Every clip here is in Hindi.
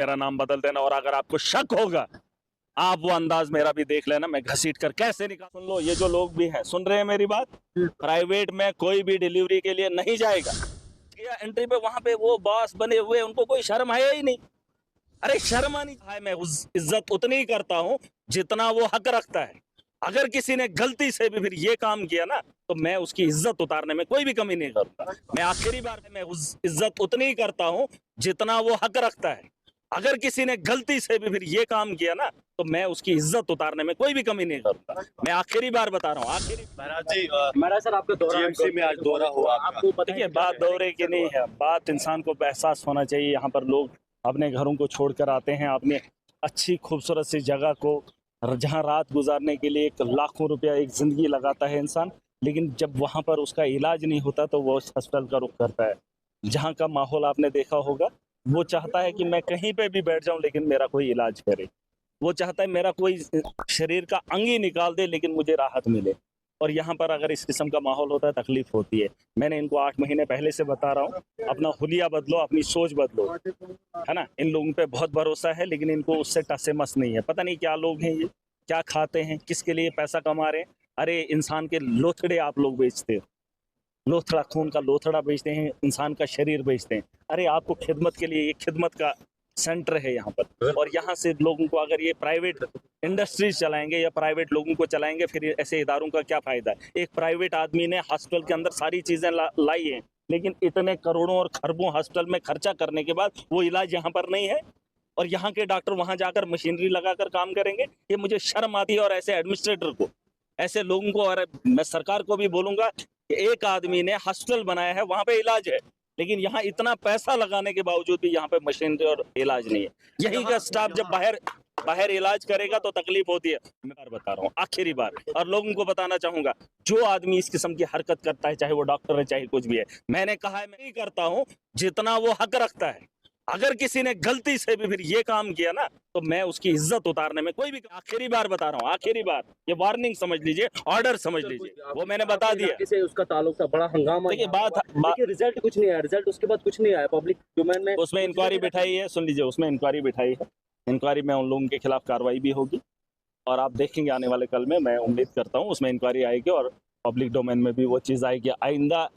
मेरा नाम बदल देना, और अगर आपको शक होगा आप वो अंदाज मेरा भी देख लेना, मैं घसीट कर कैसे निकाल। सुन लो, ये जो लोग भी हैं, सुन रहे हैं मेरी बात, प्राइवेट में कोई भी डिलीवरी के लिए नहीं जाएगा। एंट्री पे वहां पे वो बॉस बने हुए, उनको कोई शर्म है ही नहीं। अरे शर्म आनी है, मैं उस इज्जत उतनी ही करता हूं जितना वो हक रखता है। अगर किसी ने गलती से भी फिर ये काम किया ना, तो मैं उसकी इज्जत उतारने में कोई भी कमी नहीं करूंगा। मैं आखिरी बार मैं उस इज्जत उतनी ही करता हूं जितना वो हक रखता है। अगर किसी ने गलती से भी फिर ये काम किया ना, तो मैं उसकी इज्जत उतारने में कोई भी कमी नहीं करूंगा। मैं आखिरी बार बता रहा हूँ, आखिरी। महाराज जी, महाराज सर, आपका दौरा जीएमसी में आज दौरा हुआ, आपको पता देखिए, बात दौरे की नहीं है, बात इंसान को एहसास होना चाहिए। यहाँ पर लोग अपने घरों को छोड़कर आते हैं, अपनी अच्छी खूबसूरत सी जगह को, जहाँ रात गुजारने के लिए लाखों रुपया एक ज़िंदगी लगाता है इंसान, लेकिन जब वहाँ पर उसका इलाज नहीं होता तो वो उस हॉस्पिटल का रुख करता है। जहाँ का माहौल आपने देखा होगा, वो चाहता है कि मैं कहीं पे भी बैठ जाऊं लेकिन मेरा कोई इलाज करे। वो चाहता है मेरा कोई शरीर का अंग ही निकाल दे लेकिन मुझे राहत मिले। और यहाँ पर अगर इस किस्म का माहौल होता है, तकलीफ होती है। मैंने इनको 8 महीने पहले से बता रहा हूँ, अपना हुलिया बदलो, अपनी सोच बदलो, है ना। इन लोगों पे बहुत भरोसा है, लेकिन इनको उससे टसे मस नहीं है। पता नहीं क्या लोग हैं ये, क्या खाते हैं, किसके लिए पैसा कमा रहे हैं। अरे इंसान के लोथड़े आप लोग बेचते हो, लोथड़ा, खून का लोथड़ा बेचते हैं, इंसान का शरीर बेचते हैं। अरे आपको खिदमत के लिए, ये खिदमत का सेंटर है यहाँ पर। और यहाँ से लोगों को अगर ये प्राइवेट इंडस्ट्रीज चलाएंगे या प्राइवेट लोगों को चलाएंगे, फिर ऐसे इदारों का क्या फायदा है। एक प्राइवेट आदमी ने हॉस्पिटल के अंदर सारी चीजें लाई हैं, लेकिन इतने करोड़ों और खरबों हॉस्पिटल में खर्चा करने के बाद वो इलाज यहाँ पर नहीं है, और यहाँ के डॉक्टर वहां जाकर मशीनरी लगाकर काम करेंगे। ये मुझे शर्म आती है। और ऐसे एडमिनिस्ट्रेटर को, ऐसे लोगों को, और मैं सरकार को भी बोलूंगा कि एक आदमी ने हॉस्पिटल बनाया है, वहां पे इलाज है, लेकिन यहाँ इतना पैसा लगाने के बावजूद भी यहाँ पे मशीनरी और इलाज नहीं है। यही का स्टाफ जब बाहर इलाज करेगा तो तकलीफ होती है। मैं बता रहा हूँ आखिरी बार, और लोगों को बताना चाहूंगा, जो आदमी इस किस्म की हरकत करता है, चाहे वो डॉक्टर है चाहे कुछ भी है, मैंने कहा है, मैं नहीं करता हूँ जितना वो हक रखता है। अगर किसी ने गलती से भी फिर ये काम किया ना, तो मैं उसकी इज्जत उतारने में कोई भी, आखिरी बार बता रहा हूँ, आखिरी बार, ये वार्निंग समझ लीजिए, ऑर्डर समझ लीजिए, वो मैंने बता दिया। से उसका ताल्लुक था, बड़ा हंगामा। देखिए, रिजल्ट कुछ नहीं आया, रिजल्ट उसके बाद कुछ नहीं आया पब्लिक डोमेन में। उसमें इंक्वायरी बिठाई है, सुन लीजिए, उसमें इंक्वायरी बिठाई है। इंक्वायरी में उन लोगों के खिलाफ कार्रवाई भी होगी, और आप देखेंगे आने वाले कल में, मैं उम्मीद करता हूँ उसमें इंक्वायरी आएगी और पब्लिक डोमेन में भी वो चीज़ आएगी। आइंदा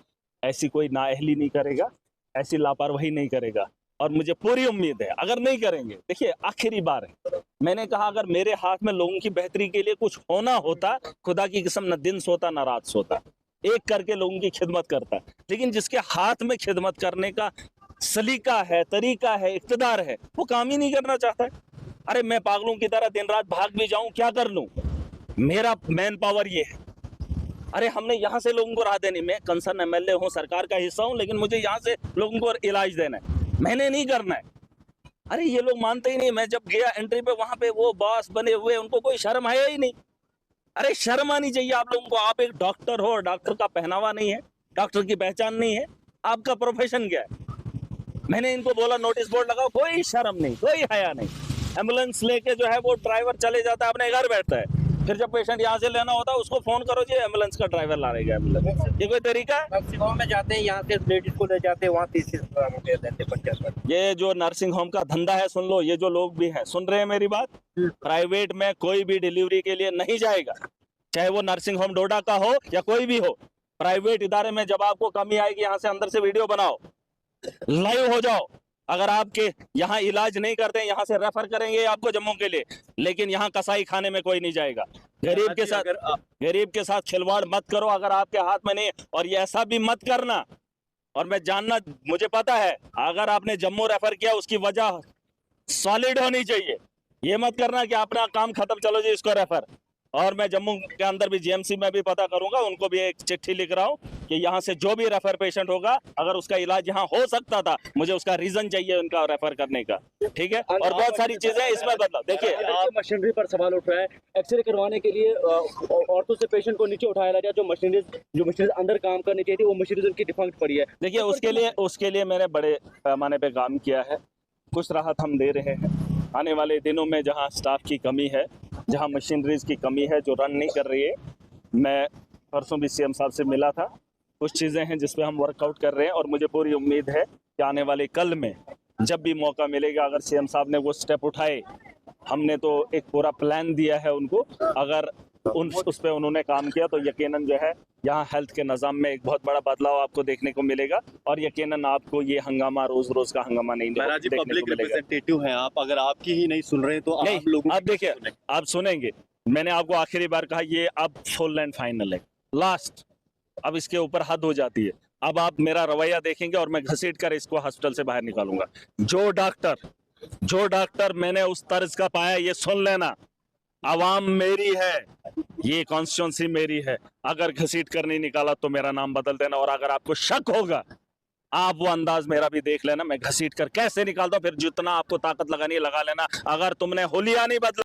ऐसी कोई नाअहली नहीं करेगा, ऐसी लापरवाही नहीं करेगा, और मुझे पूरी उम्मीद है अगर नहीं करेंगे। देखिए, आखिरी बार है, मैंने कहा अगर मेरे हाथ में लोगों की बेहतरी के लिए कुछ होना होता, खुदा की कसम न दिन सोता न रात सोता, एक करके लोगों की खिदमत करता। लेकिन जिसके हाथ में खिदमत करने का सलीका है, तरीका है, इक़्तिदार है, वो काम ही नहीं करना चाहता है। अरे मैं पागलों की तरह दिन रात भाग भी जाऊं, क्या कर लूं, मेरा मैन पावर ये है। अरे हमने यहाँ से लोगों को राह देनी, मैं कंसर्न एमएलए हूँ, सरकार का हिस्सा हूँ, लेकिन मुझे यहाँ से लोगों को इलाज देना है, मैंने नहीं करना है। अरे ये लोग मानते ही नहीं। मैं जब गया एंट्री पे, वहां पे वो बॉस बने हुए, उनको कोई शर्म है ही नहीं। अरे शर्म आनी चाहिए आप लोगों को। आप एक डॉक्टर हो, डॉक्टर का पहनावा नहीं है, डॉक्टर की पहचान नहीं है, आपका प्रोफेशन क्या है। मैंने इनको बोला नोटिस बोर्ड लगाओ, कोई शर्म नहीं, कोई हया नहीं। एम्बुलेंस लेके जो है वो ड्राइवर चले जाता है, अपने घर बैठता है, फिर जब पेशेंट यहाँ से लेना होता है उसको फोन करो जी, एम्बुलेंस का ड्राइवर ला रहेगा एम्बुलेंस। ये कोई तरीका है? नर्सिंग होम में जाते हैं, यहाँ से लेडीज को ले जाते हैं, वहाँ 30 दे देते हैं। ये जो नर्सिंग होम का धंधा है, सुन लो, ये जो लोग भी हैं, सुन रहे हैं मेरी बात, प्राइवेट में कोई भी डिलीवरी के लिए नहीं जाएगा, चाहे वो नर्सिंग होम डोडा का हो या कोई भी हो। प्राइवेट इदारे में जब आपको कमी आएगी, यहाँ से अंदर से वीडियो बनाओ, लाइव हो जाओ। अगर आपके यहाँ इलाज नहीं करते, यहाँ से रेफर करेंगे आपको जम्मू के लिए, लेकिन यहाँ कसाई खाने में कोई नहीं जाएगा। गरीब के साथ खिलवाड़ मत करो अगर आपके हाथ में नहीं। और ये ऐसा भी मत करना, और मैं जानना, मुझे पता है अगर आपने जम्मू रेफर किया उसकी वजह सॉलिड होनी चाहिए। ये मत करना कि अपना काम खत्म, चलो जी इसको रेफर। और मैं जम्मू के अंदर भी जीएमसी में भी पता करूंगा, उनको भी एक चिट्ठी लिख रहा हूँ कि यहाँ से जो भी रेफर पेशेंट होगा, अगर उसका इलाज यहाँ हो सकता था, मुझे उसका रीजन चाहिए उनका रेफर करने का, ठीक है। और बहुत सारी चीजें इसमें बदलाव। देखिए, मशीनरी पर सवाल उठ रहा है, एक्सरे करवाने के लिए औरतों से पेशेंट को नीचे उठाया गया, जो मशीनरी अंदर काम करनी चाहिए थी, वो मशीनरी उनकी डिफंक्ट पड़ी है। देखिए, उसके लिए मैंने बड़े पैमाने पे काम किया है, कुछ राहत हम दे रहे हैं। आने वाले दिनों में जहाँ स्टाफ की कमी है, जहाँ मशीनरीज की कमी है जो रन नहीं कर रही है, मैं परसों भी सीएम साहब से मिला था, कुछ चीज़ें हैं जिस पे हम वर्कआउट कर रहे हैं, और मुझे पूरी उम्मीद है कि आने वाले कल में जब भी मौका मिलेगा, अगर सीएम साहब ने वो स्टेप उठाए, हमने तो एक पूरा प्लान दिया है उनको, अगर उस पे उन्होंने काम किया तो यकीनन जो है यहाँ हेल्थ के निज़ाम में एक बहुत बड़ा बदलाव आपको देखने को मिलेगा, और यकीनन आपको ये हंगामा रोज रोज का हंगामा नहीं महाराज जी, देखने पब्लिक को मिलेगा। रिप्रेजेंटेटिव हैं आप, अगर आपकी ही नहीं सुन रहे तो नहीं, आप लोगों आप की देखिए, सुनें। आप सुनेंगे, मैंने आपको आखिरी बार कहा ये अब फुल एंड फाइनल है, लास्ट, अब इसके ऊपर हद हो जाती है। अब आप मेरा रवैया देखेंगे और मैं घसीट कर इसको हॉस्पिटल से बाहर निकालूंगा। जो डॉक्टर मैंने उस तर्ज का पाया, ये सुन लेना, आवाम मेरी है, ये कॉन्स्टिट्यूंसी मेरी है, अगर घसीट कर नहीं निकाला तो मेरा नाम बदल देना, और अगर आपको शक होगा आप वो अंदाज मेरा भी देख लेना, मैं घसीट कर कैसे निकालता हूं, फिर जितना आपको ताकत लगानी है लगा लेना। अगर तुमने हुलिया नहीं बदला